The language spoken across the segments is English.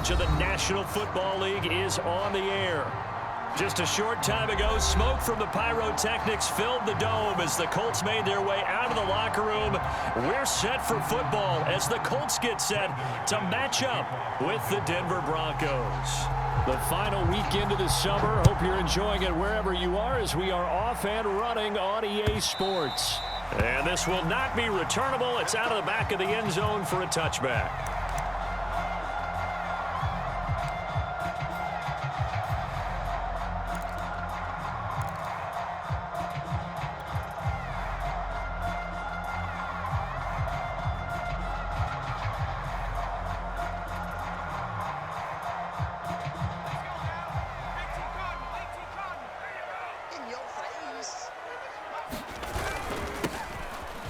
coverage of the National Football League is on the air. Just a short time ago, smoke from the pyrotechnics filled the dome as the Colts made their way out of the locker room. We're set for football as the Colts get set to match up with the Denver Broncos. The final weekend of the summer. Hope you're enjoying it wherever you are as we are off and running on EA Sports. And this will not be returnable. It's out of the back of the end zone for a touchback.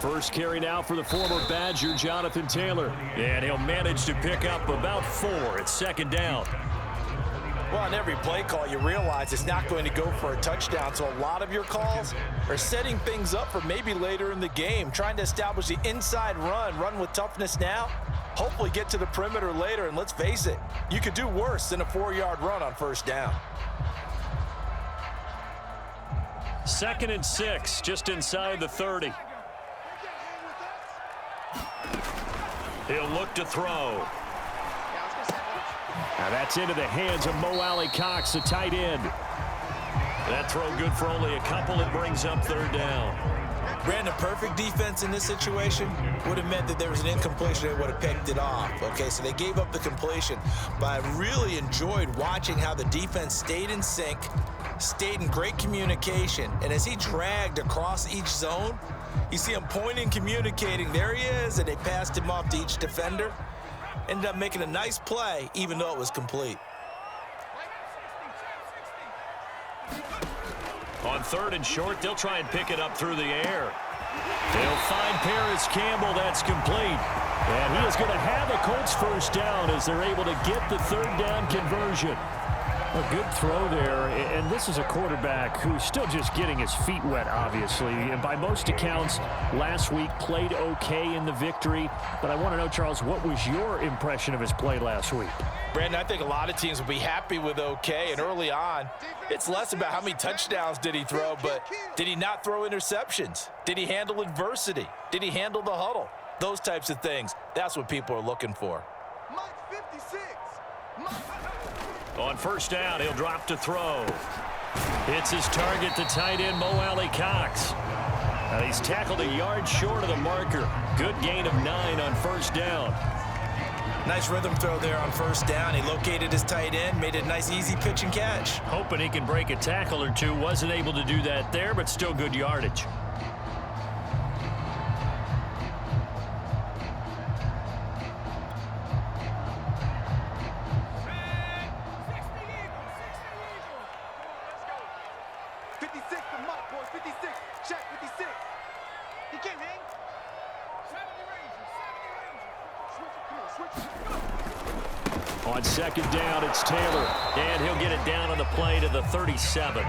First carry now for the former Badger, Jonathan Taylor. And he'll manage to pick up about 4. It's second down. Well, on every play call, you realize it's not going to go for a touchdown. So a lot of your calls are setting things up for maybe later in the game, trying to establish the inside run with toughness now, hopefully get to the perimeter later. And let's face it, you could do worse than a 4-yard run on first down. 2nd and 6, just inside the 30. He'll look to throw. Now that's into the hands of Mo Alley-Cox, the tight end. That throw good for only a couple. It brings up 3rd down. Brandon, perfect defense in this situation would have meant that there was an incompletion. They would have picked it off. Okay, so they gave up the completion. But I really enjoyed watching how the defense stayed in sync, stayed in great communication. And as he dragged across each zone, you see him pointing, communicating. There he is, and they passed him off to each defender. Ended up making a nice play, even though it was complete. On 3rd and short, they'll try and pick it up through the air. They'll find Paris Campbell. That's complete. And he is going to have a Colts first down as they're able to get the 3rd down conversion. A good throw there, and this is a quarterback who's still just getting his feet wet, obviously. And by most accounts, last week played okay in the victory. But I want to know, Charles, what was your impression of his play last week? Brandon, I think a lot of teams will be happy with okay. And early on, it's less about how many touchdowns did he throw, but did he not throw interceptions? Did he handle adversity? Did he handle the huddle? Those types of things. That's what people are looking for. On first down, he'll drop to throw. It's his target, the tight end, Mo Alley-Cox. He's tackled a yard short of the marker. Good gain of 9 on first down. Nice rhythm throw there on first down. He located his tight end, made it a nice, easy pitch and catch. Hoping he can break a tackle or two. Wasn't able to do that there, but still good yardage. On second down, it's Taylor, and he'll get it down on the play to the 37.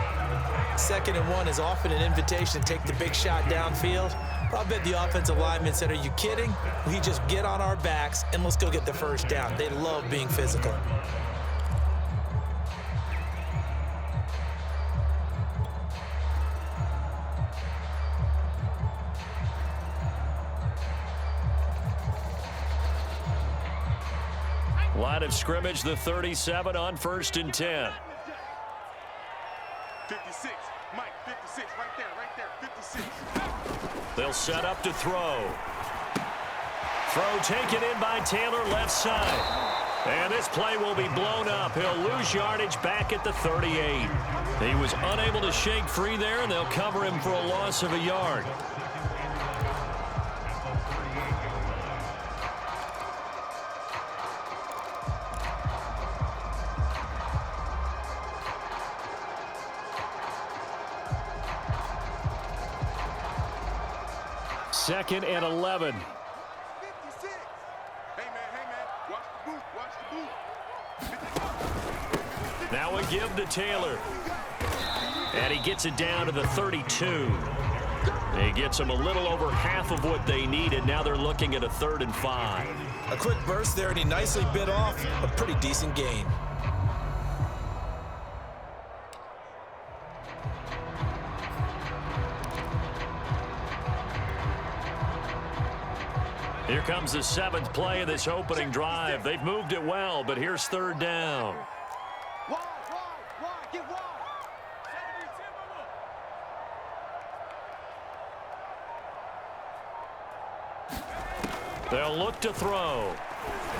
2nd and 1 is often an invitation to take the big shot downfield. But I bet the offensive lineman said, are you kidding? We just get on our backs and let's go get the first down. They love being physical. Line of scrimmage, the 37 on 1st and 10. 56, Mike, 56, right there, 56. They'll set up to throw. Throw taken in by Taylor, left side. And this play will be blown up. He'll lose yardage back at the 38. He was unable to shake free there, and they'll cover him for a loss of a yard. Second and 11. 56. Hey, man, watch the boot. Now a give to Taylor. And he gets it down to the 32. He gets them a little over half of what they needed. Now they're looking at a 3rd and 5. A quick burst there, and he nicely bit off a pretty decent gain. Here comes the 7th play of this opening drive. They've moved it well, but here's 3rd down. They'll look to throw.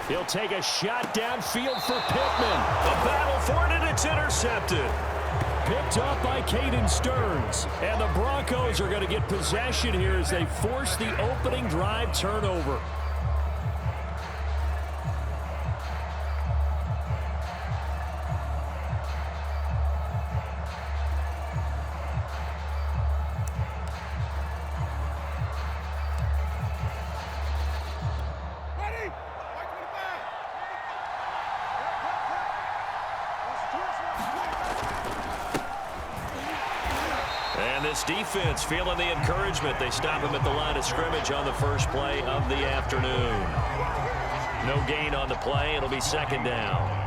He'll take a shot downfield for Pittman. A battle for it, and it's intercepted. Picked up by Caden Stearns. And the Broncos are going to get possession here as they force the opening drive turnover. This defense feeling the encouragement. They stop him at the line of scrimmage on the first play of the afternoon. No gain on the play. It'll be 2nd down.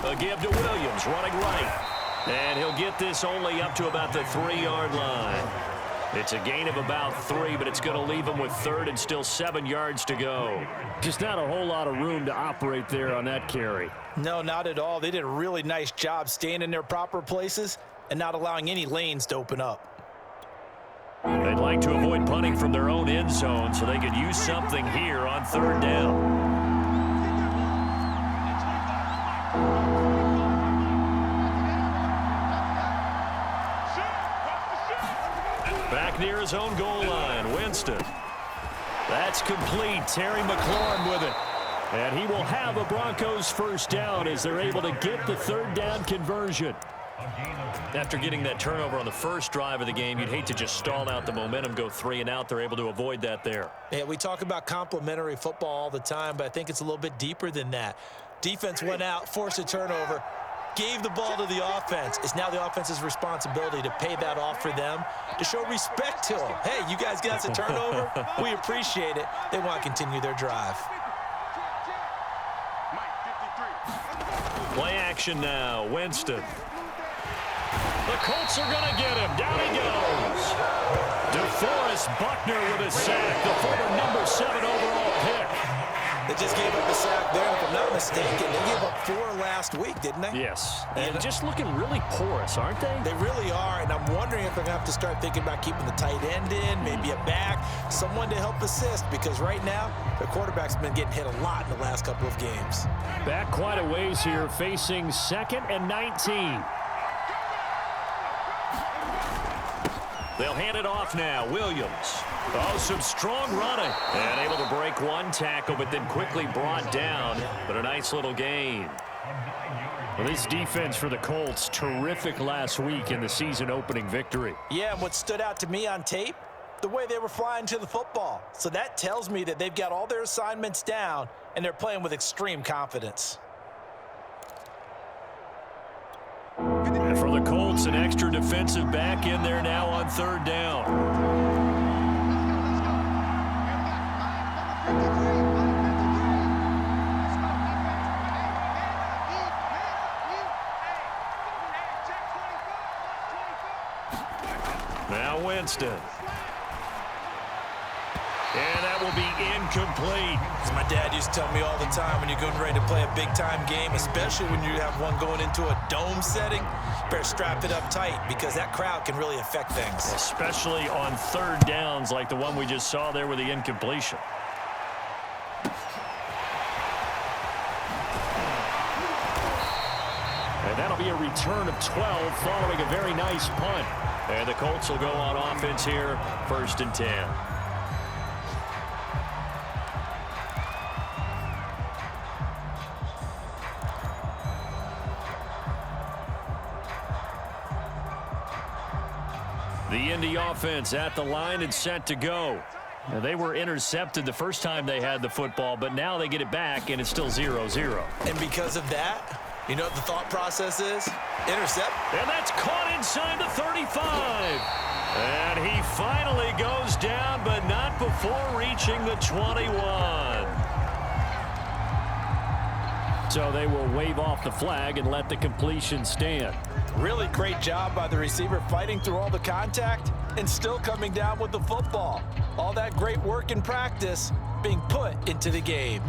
A give to Williams, running right. And he'll get this only up to about the 3-yard line. It's a gain of about 3, but it's going to leave him with 3rd and still 7 yards to go. Just not a whole lot of room to operate there on that carry. No, not at all. They did a really nice job staying in their proper places and not allowing any lanes to open up. They'd like to avoid punting from their own end zone so they could use something here on 3rd down. Back near his own goal line, Winston. That's complete. Terry McLaurin with it. And he will have a Broncos 1st down as they're able to get the 3rd down conversion. After getting that turnover on the first drive of the game, you'd hate to just stall out the momentum, go 3 and out. They're able to avoid that there. Yeah, we talk about complementary football all the time, but I think it's a little bit deeper than that. Defense went out, forced a turnover, gave the ball to the offense. It's now the offense's responsibility to pay that off for them, to show respect to them. Hey, you guys got us a turnover. We appreciate it. They want to continue their drive. Play action now, Winston. The Colts are going to get him. Down he goes. DeForest Buckner with a sack, the former number 7 overall pick. They just gave up a sack there, if I'm not mistaken. They gave up 4 last week, didn't they? Yes. And just looking really porous, aren't they? They really are, and I'm wondering if they're going to have to start thinking about keeping the tight end in, maybe a back, someone to help assist, because right now, their quarterback's been getting hit a lot in the last couple of games. Back quite a ways here, facing 2nd and 19. They'll hand it off now. Williams. Oh, some strong running. And able to break one tackle, but then quickly brought down. But a nice little gain. Well, this defense for the Colts, terrific last week in the season-opening victory. Yeah, and what stood out to me on tape, the way they were flying to the football. So that tells me that they've got all their assignments down, and they're playing with extreme confidence. And for the Colts, an extra defensive back in there now on 3rd down. Now Winston. And that will be incomplete. As my dad used to tell me all the time, when you're getting ready to play a big-time game, especially when you have one going into a dome setting, better strap it up tight because that crowd can really affect things. Especially on 3rd downs like the one we just saw there with the incompletion. And that'll be a return of 12 following a very nice punt. And the Colts will go on offense here, 1st and 10. The Indy offense at the line and set to go. Now, they were intercepted the first time they had the football, but now they get it back, and it's still 0-0. And because of that, you know what the thought process is? Intercept. And that's caught inside the 35. And he finally goes down, but not before reaching the 21. So they will wave off the flag and let the completion stand. Really great job by the receiver fighting through all the contact and still coming down with the football. All that great work in practice being put into the game.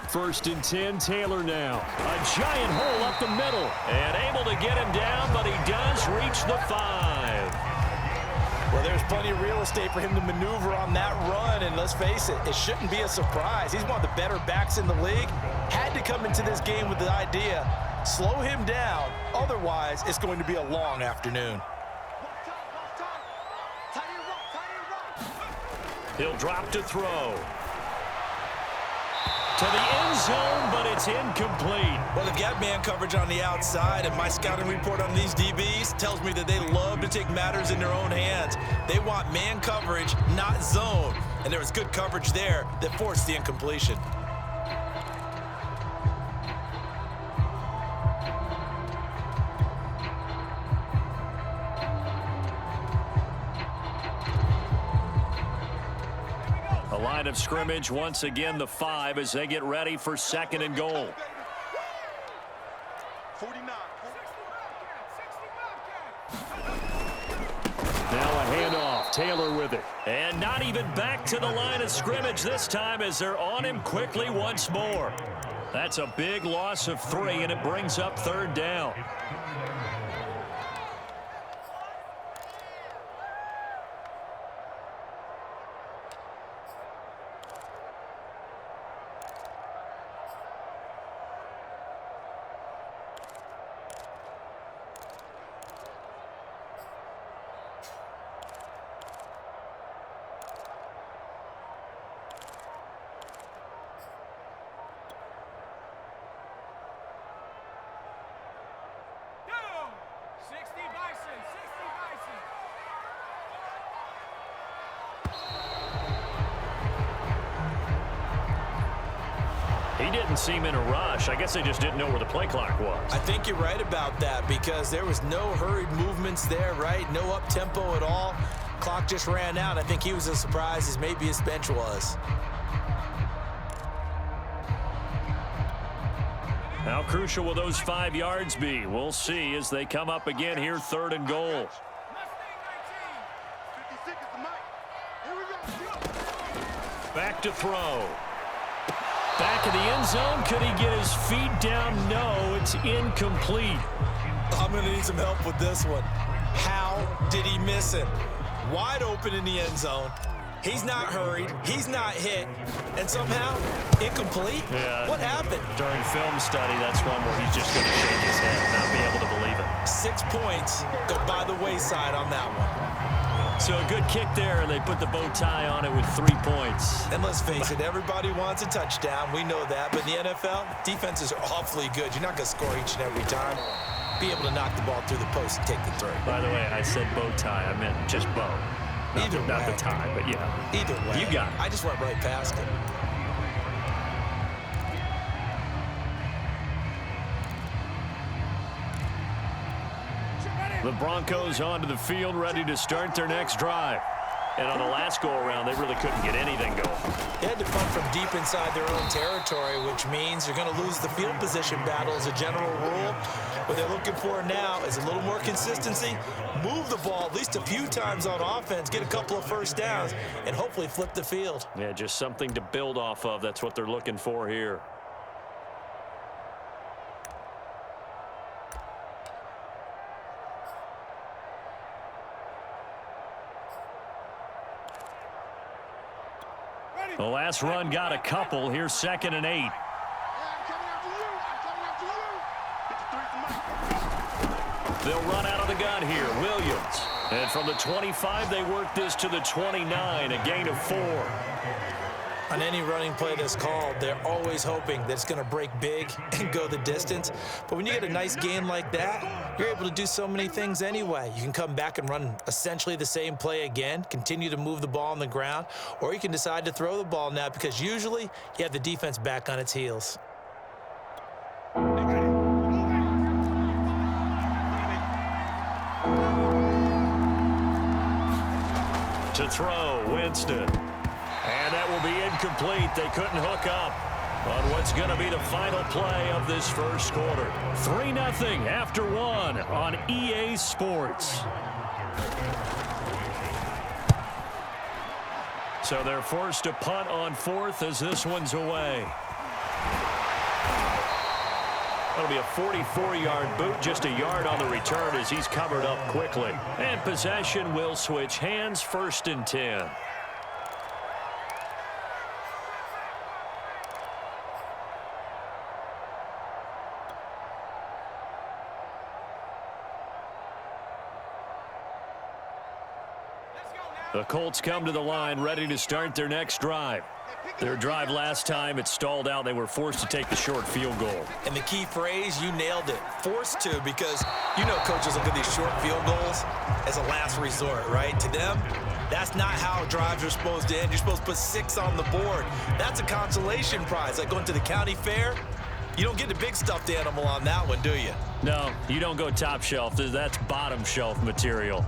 First and 10, Taylor now. A giant hole up the middle. And able to get him down, but he does reach the 5. Well, there's plenty of real estate for him to maneuver on that run, and let's face it, it shouldn't be a surprise. He's one of the better backs in the league. Had to come into this game with the idea, slow him down, otherwise it's going to be a long afternoon. He'll drop to throw. To the end zone, but it's incomplete. Well, they've got man coverage on the outside, and my scouting report on these DBs tells me that they love to take matters in their own hands. They want man coverage, not zone. And there was good coverage there that forced the incompletion. Line of scrimmage once again the 5 as they get ready for 2nd and goal. 49. Now a handoff. Taylor with it. And not even back to the line of scrimmage this time as they're on him quickly once more. That's a big loss of 3, and it brings up 3rd down. He didn't seem in a rush. I guess they just didn't know where the play clock was. I think you're right about that because there was no hurried movements there, right? No up-tempo at all. Clock just ran out. I think he was as surprised as maybe his bench was. How crucial will those 5 yards be? We'll see as they come up again here, 3rd and goal. Back to throw. Back of the end zone. Could he get his feet down? No, it's incomplete. I'm going to need some help with this one. How did he miss it? Wide open in the end zone. He's not hurried. He's not hit. And somehow, incomplete? Yeah. What happened? During film study, that's one where he's just going to shake his head and not be able to believe it. 6 points go by the wayside on that one. So a good kick there, and they put the bow tie on it with 3 points. And let's face it, everybody wants a touchdown. We know that. But in the NFL, defenses are awfully good. You're not going to score each and every time. Be able to knock the ball through the post and take the throw. By the way, I said bow tie. I meant just bow. Not the tie, but yeah. Either way. You got it. I just went right past it. The Broncos onto the field, ready to start their next drive. And on the last go-around, they really couldn't get anything going. They had to punt from deep inside their own territory, which means you're going to lose the field position battle as a general rule. What they're looking for now is a little more consistency, move the ball at least a few times on offense, get a couple of first downs, and hopefully flip the field. Yeah, just something to build off of. That's what they're looking for here. The last run got a couple. Here's 2nd and 8. They'll run out of the gun here. Williams And from the 25, they work this to the 29, a gain of 4. On any running play that's called, they're always hoping that it's going to break big and go the distance. But when you get a nice game like that, you're able to do so many things anyway. You can come back and run essentially the same play again, continue to move the ball on the ground, or you can decide to throw the ball now because usually you have the defense back on its heels. To throw, Winston. And that will be incomplete. They couldn't hook up on what's going to be the final play of this first quarter. 3-0 after 1 on EA Sports. So they're forced to punt on 4th as this one's away. That'll be a 44-yard boot, just a yard on the return as he's covered up quickly. And possession will switch hands, 1st and 10. The Colts come to the line ready to start their next drive. Their drive last time, it stalled out. They were forced to take the short field goal. And the key phrase, you nailed it. Forced to, because you know coaches look at these short field goals as a last resort, right? To them, that's not how drives are supposed to end. You're supposed to put 6 on the board. That's a consolation prize. Like going to the county fair, you don't get the big stuffed animal on that one, do you? No, you don't go top shelf. That's bottom shelf material.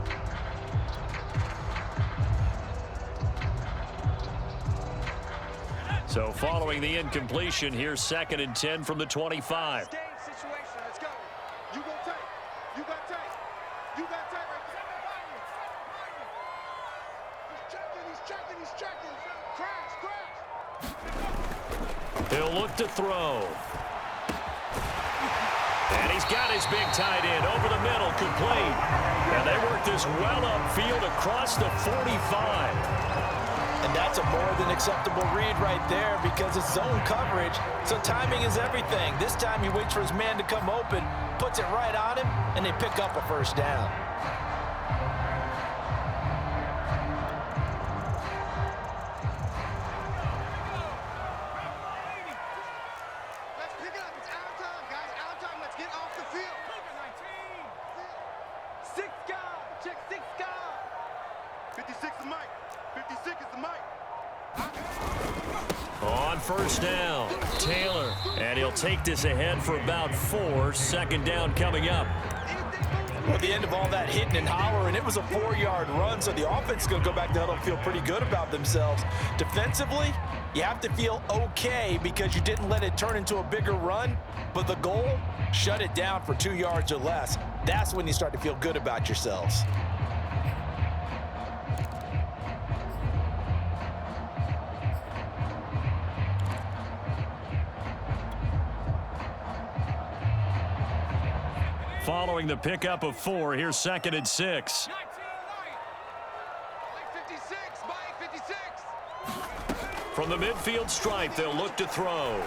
So following the incompletion, here's 2nd and 10 from the 25. Game situation. Let's go. You go tight. You got tight. You got tight right there. He's checking. He's checking. Crash. He'll look to throw. And he's got his big tight end over the middle, complete. And they work this well upfield across the 45. And that's a more than acceptable read right there because it's zone coverage, so timing is everything. This time he waits for his man to come open, puts it right on him, and they pick up a 1st down. Let's pick it up. It's out of time, guys. Out of time. Let's get off the field. 6 guard. Check 6 guard. 56 is Mike. 56 is the Mike. On 1st down, Taylor. And he'll take this ahead for about 4. 2nd down coming up. Well, at the end of all that hitting and hollering, it was a 4-yard run, so the offense is going to go back to huddle and feel pretty good about themselves. Defensively, you have to feel okay because you didn't let it turn into a bigger run, but the goal, shut it down for 2 yards or less. That's when you start to feel good about yourselves. Following the pickup of 4, here's 2nd and 6. Mike 56. Mike 56. From the midfield stripe, they'll look to throw.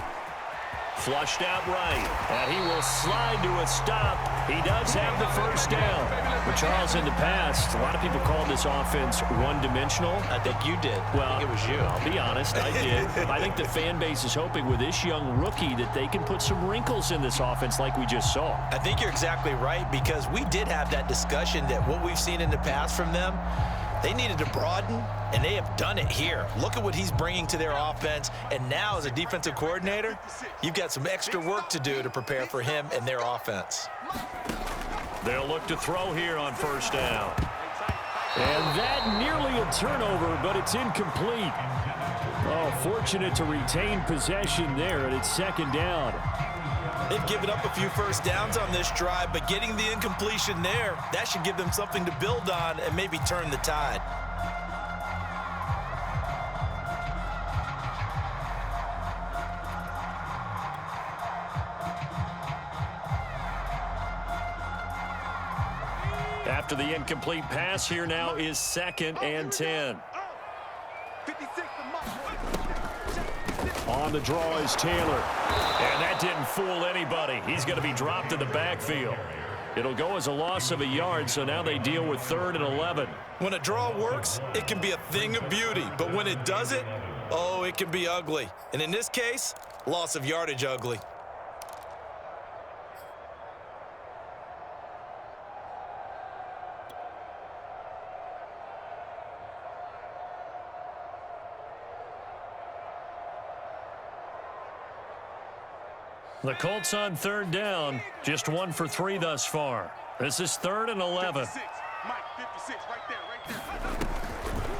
Flushed out right, and he will slide to a stop. He does have the 1st down. But Charles, in the past, a lot of people called this offense one-dimensional. I think you did. Well, I think it was you. I'll be honest, I did. I think the fan base is hoping with this young rookie that they can put some wrinkles in this offense like we just saw. I think you're exactly right because we did have that discussion that what we've seen in the past from them, they needed to broaden, and they have done it here. Look at what he's bringing to their offense, and now as a defensive coordinator, you've got some extra work to do to prepare for him and their offense. They'll look to throw here on 1st down. And that nearly a turnover, but it's incomplete. Oh, fortunate to retain possession there, and it's 2nd down. They've given up a few 1st downs on this drive, but getting the incompletion there, that should give them something to build on and maybe turn the tide. After the incomplete pass, here now is 2nd and 10. 56 to Mike. On the draw is Taylor. And that didn't fool anybody. He's going to be dropped in the backfield. It'll go as a loss of a yard, so now they deal with 3rd and 11. When a draw works, it can be a thing of beauty. But when it doesn't, oh, it can be ugly. And in this case, loss of yardage ugly. The Colts on 3rd down, just 1 for 3 thus far. This is 3rd and 11. 56. Mike, 56, right there.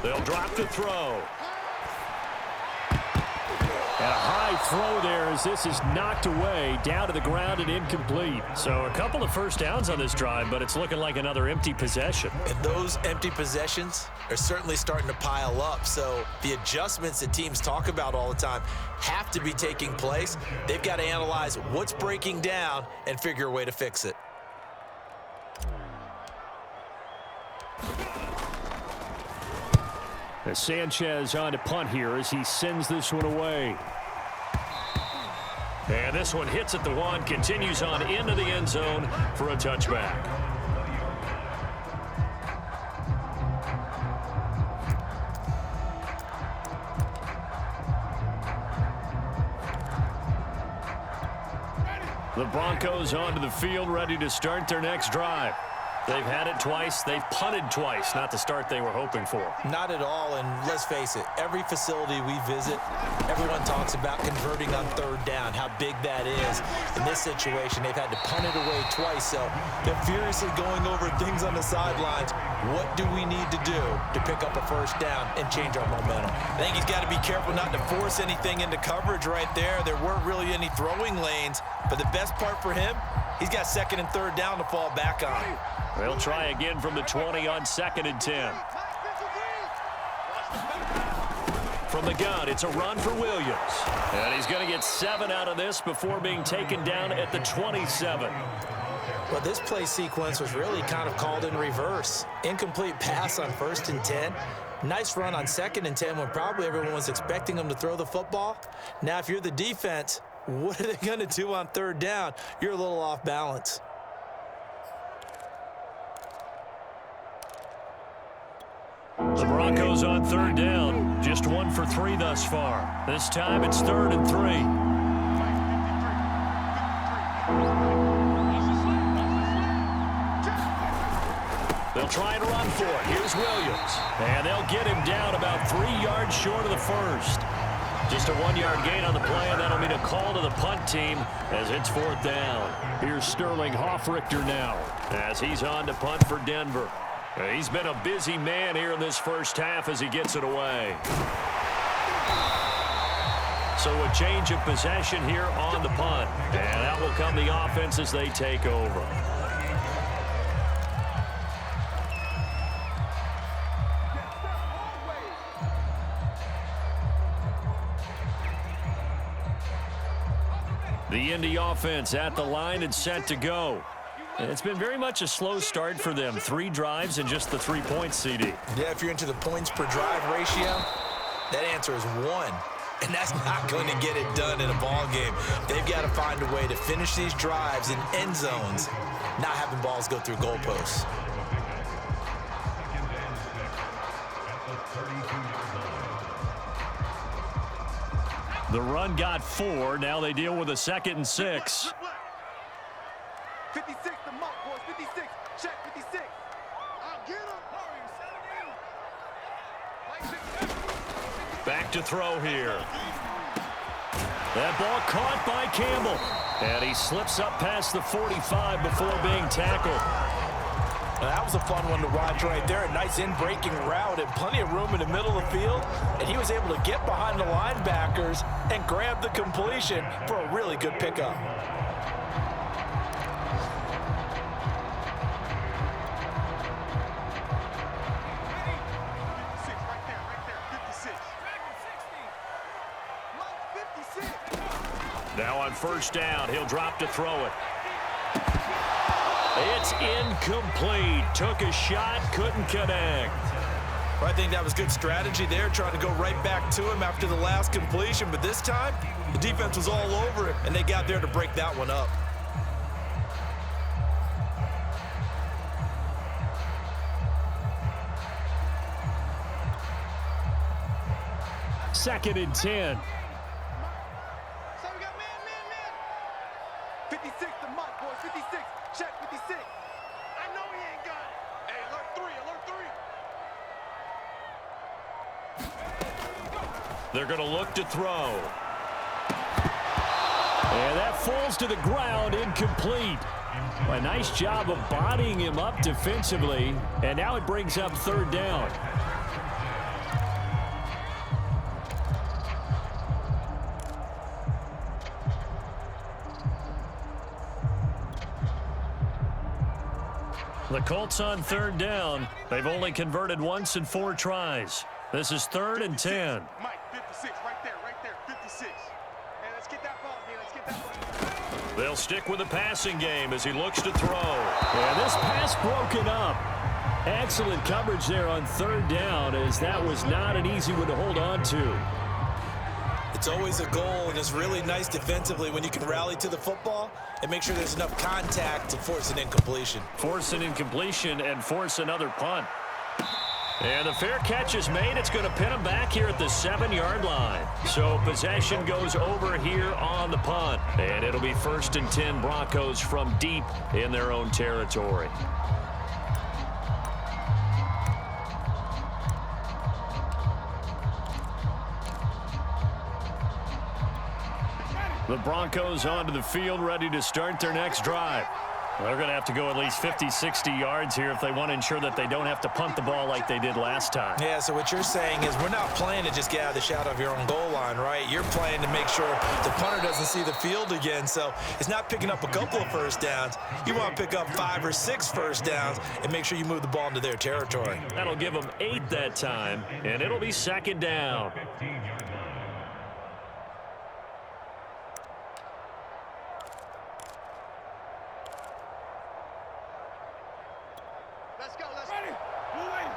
They'll drop the throw. And a high throw there as this is knocked away, down to the ground and incomplete. So a couple of first downs on this drive, but it's looking like another empty possession. And those empty possessions are certainly starting to pile up. So the adjustments that teams talk about all the time have to be taking place. They've got to analyze what's breaking down and figure a way to fix it. As Sanchez on to punt here as he sends this one away. And this one hits at the 1, continues on into the end zone for a touchback. The Broncos onto the field, ready to start their next drive. They've had it twice. They've punted twice. Not the start they were hoping for. Not at all, and let's face it, every facility we visit, everyone talks about converting on 3rd down, how big that is. In this situation, they've had to punt it away twice, so they're furiously going over things on the sidelines. What do we need to do to pick up a first down and change our momentum? I think he's got to be careful not to force anything into coverage right there. There weren't really any throwing lanes, but the best part for him, he's got 2nd and 3rd down to fall back on. They'll try again from the 20 on 2nd and 10. From the gun, it's a run for Williams. And he's going to get 7 out of this before being taken down at the 27. Well, this play sequence was really kind of called in reverse. Incomplete pass on 1st and 10. Nice run on 2nd and 10 when probably everyone was expecting him to throw the football. Now, if you're the defense, what are they going to do on 3rd down? You're a little off balance. The Broncos on 3rd down, just 1 for 3 thus far. This time it's 3rd and 3. They'll try and run for it. Here's Williams. And they'll get him down about 3 yards short of the first. Just a 1-yard gain on the play, and that'll mean a call to the punt team as it's 4th down. Here's Sterling Hoffrichter now as he's on to punt for Denver. He's been a busy man here in this first half as he gets it away. So a change of possession here on the punt. And out will come the offense as they take over. The Indy offense at the line and set to go. And it's been very much a slow start for them. 3 drives and just the 3 points, CD. Yeah, if you're into the points per drive ratio, that answer is 1. And that's not going to get it done in a ball game. They've got to find a way to finish these drives in end zones, not having balls go through goalposts. The run got 4. Now they deal with a 2nd and 6. 56, the mark, boys. 56. Check 56. I'll get him. Back to throw here. That ball caught by Campbell. And he slips up past the 45 before being tackled. Now, that was a fun one to watch right there. A nice in-breaking route and plenty of room in the middle of the field. And he was able to get behind the linebackers and grab the completion for a really good pickup. Now on 1st down, he'll drop to throw it. It's incomplete. Took a shot, couldn't connect. I think that was good strategy there, trying to go right back to him after the last completion. But this time, the defense was all over it, and they got there to break that one up. 2nd and 10. So we got man. 56 to Mike, boys. 56. Check 56. I know he ain't got it. Hey, alert 3, alert 3. They're going to look to throw. And that falls to the ground, incomplete. A nice job of bodying him up defensively, and now it brings up 3rd down. The Colts on 3rd down. They've only converted once in 4 tries. This is 3rd and 10. Mike, 56, right there, 56. Hey, let's get that ball here, let's get that ball. They'll stick with the passing game as he looks to throw. And this pass broken up. Excellent coverage there on 3rd down, as that was not an easy one to hold on to. It's always a goal, and it's really nice defensively when you can rally to the football and make sure there's enough contact to force an incompletion. Force an incompletion and force another punt. And the fair catch is made. It's going to pin him back here at the 7-yard line. So possession goes over here on the punt. And it'll be 1st and 10 Broncos from deep in their own territory. The Broncos onto the field, ready to start their next drive. They're going to have to go at least 50, 60 yards here if they want to ensure that they don't have to punt the ball like they did last time. Yeah, so what you're saying is we're not playing to just get out of the shadow of your own goal line, right? You're playing to make sure the punter doesn't see the field again. So it's not picking up a couple of first downs. You want to pick up 5 or 6 first downs and make sure you move the ball into their territory. That'll give them 8 that time, and it'll be 2nd down. Let's go, let's ready. Moving.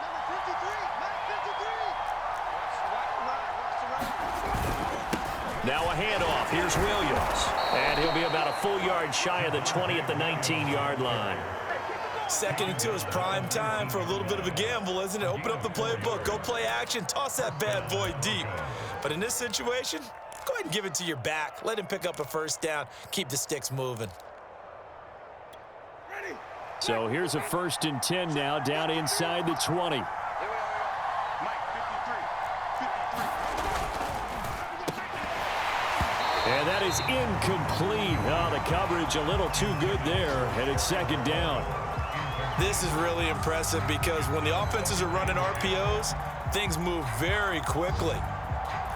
Number 53, Matt 53. Now a handoff. Here's Williams. And he'll be about a full yard shy of the 20 at the 19-yard line. 2nd and 2 is prime time for a little bit of a gamble, isn't it? Open up the playbook, go play action, toss that bad boy deep. But in this situation, go ahead and give it to your back. Let him pick up a first down. Keep the sticks moving. So here's a 1st and 10 now, down inside the 20. Here we are. Mike 53. And that is incomplete. Oh, the coverage a little too good there, and it's 2nd down. This is really impressive because when the offenses are running RPOs, things move very quickly.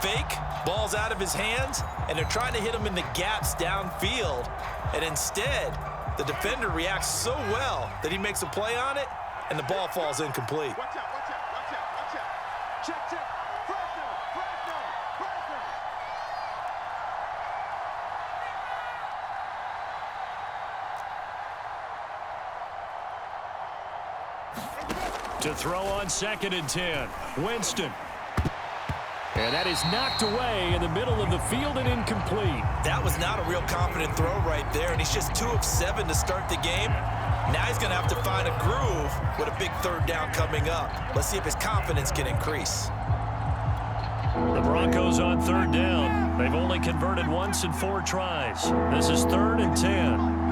Fake, ball's out of his hands, and they're trying to hit him in the gaps downfield. And instead, the defender reacts so well that he makes a play on it, and the ball falls incomplete. Watch out, watch out, watch out, watch out. Check, check. Pressure, pressure, pressure. To throw on 2nd and 10, Winston. And that is knocked away in the middle of the field and incomplete. That was not a real confident throw right there, and he's just 2 of 7 to start the game. Now he's going to have to find a groove with a big 3rd down coming up. Let's see if his confidence can increase. The Broncos on 3rd down. They've only converted once in 4 tries. This is 3rd and 10.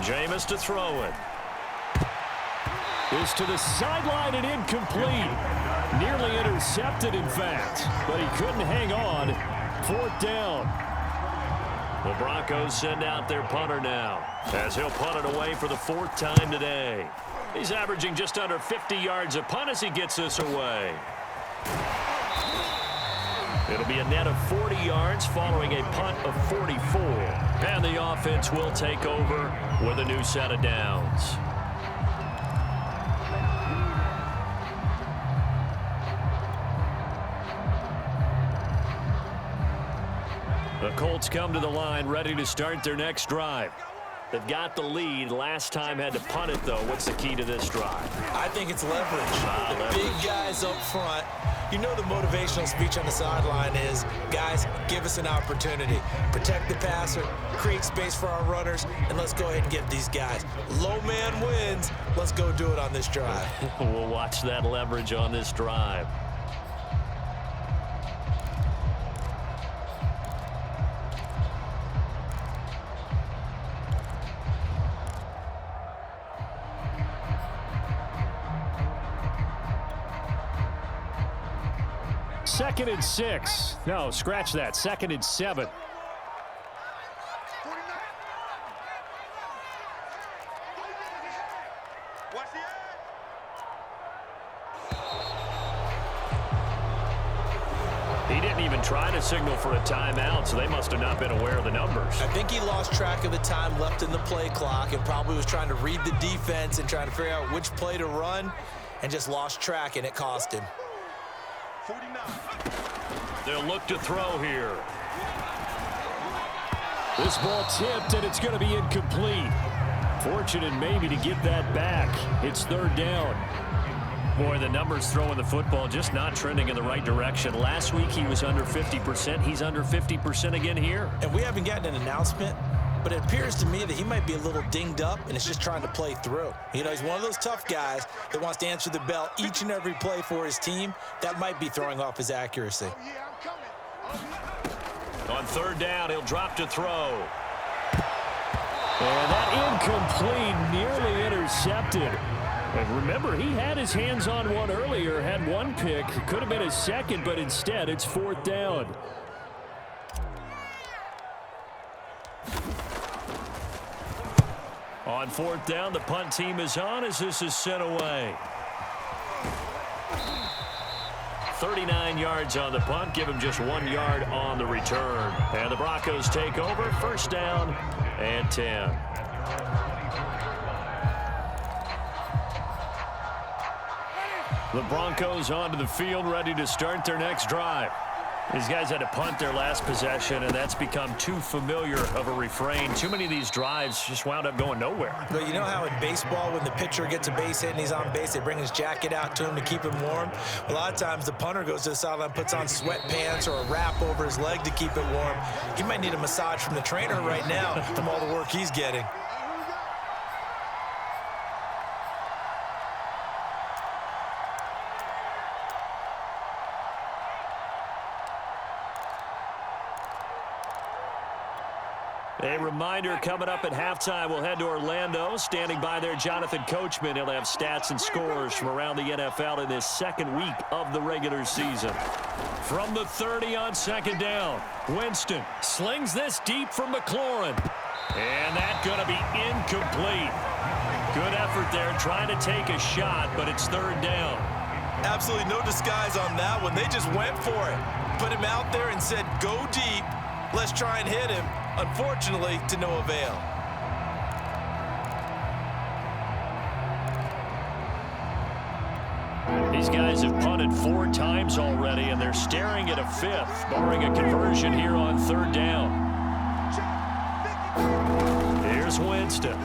Jameis to throw it. Is to the sideline and incomplete. Nearly intercepted, in fact, but he couldn't hang on. 4th down. The Broncos send out their punter now, as he'll punt it away for the 4th time today. He's averaging just under 50 yards a punt as he gets this away. It'll be a net of 40 yards following a punt of 44. And the offense will take over with a new set of downs. The Colts come to the line ready to start their next drive. They've got the lead. Last time had to punt it, though. What's the key to this drive? I think it's leverage. The big guys up front You know the motivational speech on the sideline is, guys, give us an opportunity. Protect the passer, create space for our runners, and let's go ahead and get these guys. Low man wins. Let's go do it on this drive. We'll watch that leverage on this drive. Second and 6. No, scratch that. Second and 7. He didn't even try to signal for a timeout, so they must have not been aware of the numbers. I think he lost track of the time left in the play clock and probably was trying to read the defense and trying to figure out which play to run and just lost track, and it cost him. 49. They'll look to throw here. This ball tipped, and it's going to be incomplete. Fortunate maybe to get that back. It's third down. Boy, the numbers throwing the football just not trending in the right direction. Last week he was under 50%. He's under 50% again here. And we haven't gotten an announcement, but it appears to me that he might be a little dinged up and is just trying to play through. You know, he's one of those tough guys that wants to answer the bell each and every play for his team. That might be throwing off his accuracy. Oh, yeah, I'm coming. On third down, he'll drop to throw. And that incomplete, nearly intercepted. And remember, he had his hands on one earlier, had one pick. It could have been his second, but instead it's fourth down. On fourth down, the punt team is on as this is sent away. 39 yards on the punt, give him just 1 yard on the return. And the Broncos take over, first down and 10. The Broncos onto the field, ready to start their next drive. These guys had to punt their last possession, and that's become too familiar of a refrain. Too many of these drives just wound up going nowhere. But you know how in baseball, when the pitcher gets a base hit and he's on base, they bring his jacket out to him to keep him warm? A lot of times the punter goes to the sideline, puts on sweatpants or a wrap over his leg to keep it warm. He might need a massage from the trainer right now from all the work he's getting. A reminder coming up at halftime, we'll head to Orlando. Standing by there, Jonathan Coachman. He'll have stats and scores from around the NFL in this second week of the regular season. From the 30 on second down, Winston slings this deep from McLaurin. And that's going to be incomplete. Good effort there trying to take a shot, but it's third down. Absolutely no disguise on that one. They just went for it. Put him out there and said, go deep. Let's try and hit him. Unfortunately, to no avail. These guys have punted 4 times already, and they're staring at a fifth, barring a conversion here on third down. Here's Winston.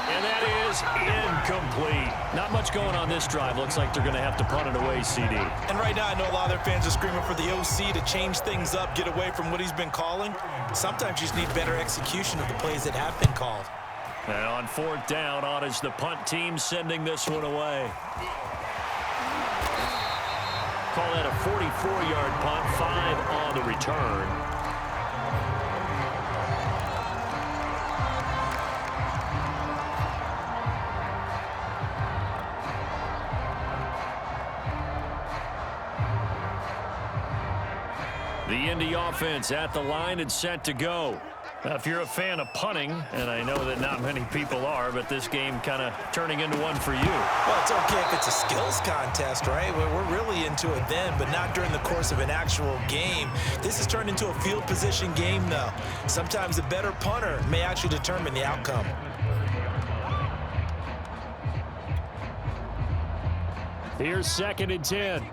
And that is incomplete. Not much going on this drive. Looks like they're going to have to punt it away, CD. And right now, I know a lot of their fans are screaming for the OC to change things up, get away from what he's been calling. Sometimes you just need better execution of the plays that have been called. And on fourth down, on is the punt team sending this one away. Call that a 44-yard punt, 5 on the return. The Indy offense at the line and set to go. Now, if you're a fan of punting, and I know that not many people are, but this game kind of turning into one for you. Well, it's okay if it's a skills contest, right? We're really into it then, but not during the course of an actual game. This has turned into a field position game, though. Sometimes the better punter may actually determine the outcome. Here's second and 10.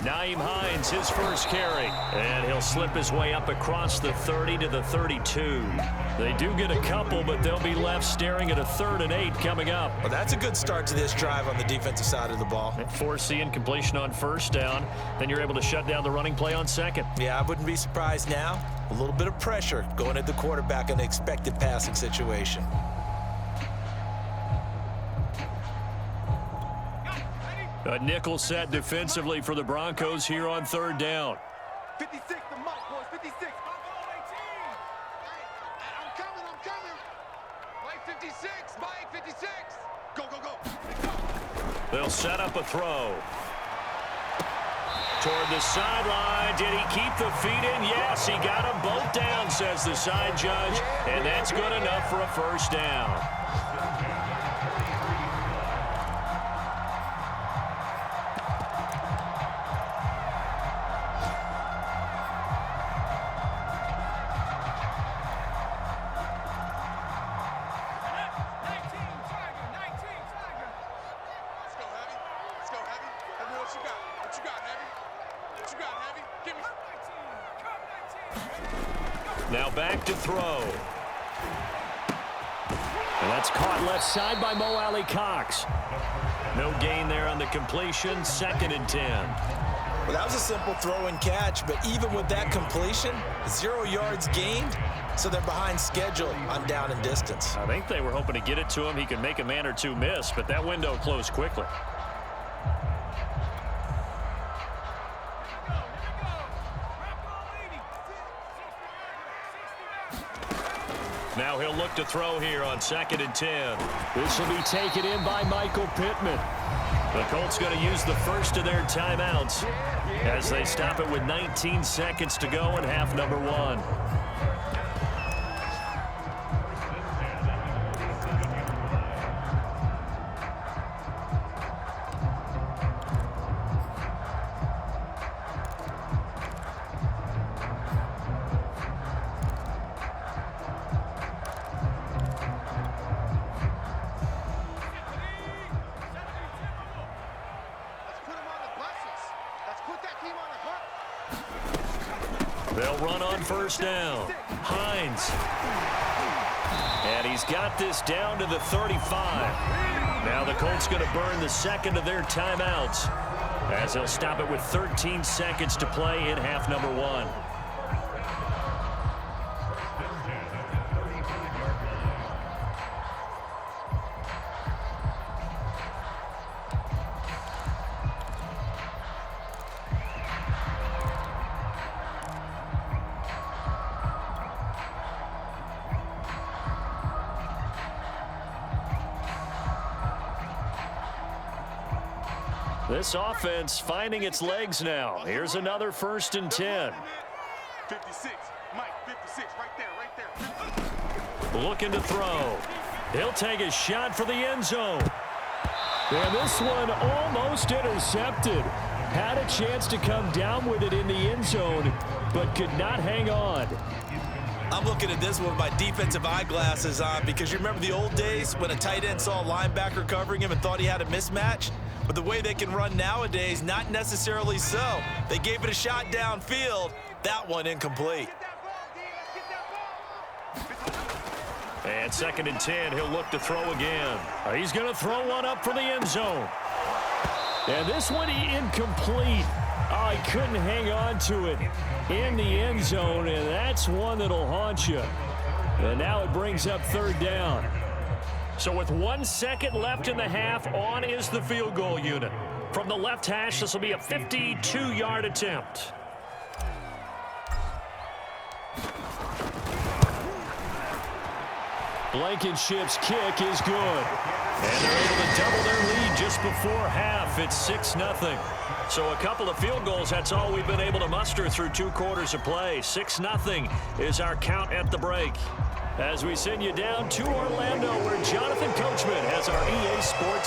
Nyheim Hines, his first carry. And he'll slip his way up across the 30 to the 32. They do get a couple, but they'll be left staring at a 3rd and 8 coming up. Well, that's a good start to this drive on the defensive side of the ball. Force the incompletion on 1st down. Then you're able to shut down the running play on 2nd. Yeah, I wouldn't be surprised now. A little bit of pressure going at the quarterback in an expected passing situation. A nickel set defensively for the Broncos here on 3rd down. 56, the mic, boys, 56. I'm coming. Mike 56, Mike 56. Go. They'll set up a throw. Toward the sideline. Did he keep the feet in? Yes, he got them both down, says the side judge. And that's good enough for a 1st down. Now back to throw. And that's caught left side by Mo Alley Cox. No gain there on the completion. 2nd and 10. Well, that was a simple throw and catch, but even with that completion, 0 yards gained, so they're behind schedule on down and distance. I think they were hoping to get it to him. He could make a man or two miss, but that window closed quickly. Now he'll look to throw here on 2nd and 10. This will be taken in by Michael Pittman. The Colts going to use the first of their timeouts as they stop it with 19 seconds to go in half number 1. They'll run on 1st down. Hines. And he's got this down to the 35. Now the Colts going to burn the 2nd of their timeouts as they'll stop it with 13 seconds to play in half number 1. This offense finding its legs now. Here's another 1st and 10. 56, Mike 56, right there. Looking to throw. He'll take a shot for the end zone. And this one almost intercepted. Had a chance to come down with it in the end zone, but could not hang on. I'm looking at this one with my defensive eyeglasses on because you remember the old days when a tight end saw a linebacker covering him and thought he had a mismatch? But the way they can run nowadays, not necessarily so. They gave it a shot downfield. That one incomplete. And 2nd and 10, he'll look to throw again. He's going to throw one up for the end zone. And this one incomplete. Oh, he couldn't hang on to it in the end zone, and that's one that'll haunt you. And now it brings up 3rd down. So with 1 second left in the half, on is the field goal unit. From the left hash, this will be a 52-yard attempt. Blankenship's kick is good. And they're able to double their lead just before half. It's 6-0. So a couple of field goals, that's all we've been able to muster through 2 quarters of play. 6-0 is our count at the break. As we send you down to Orlando, where Jonathan Coachman has our EA Sports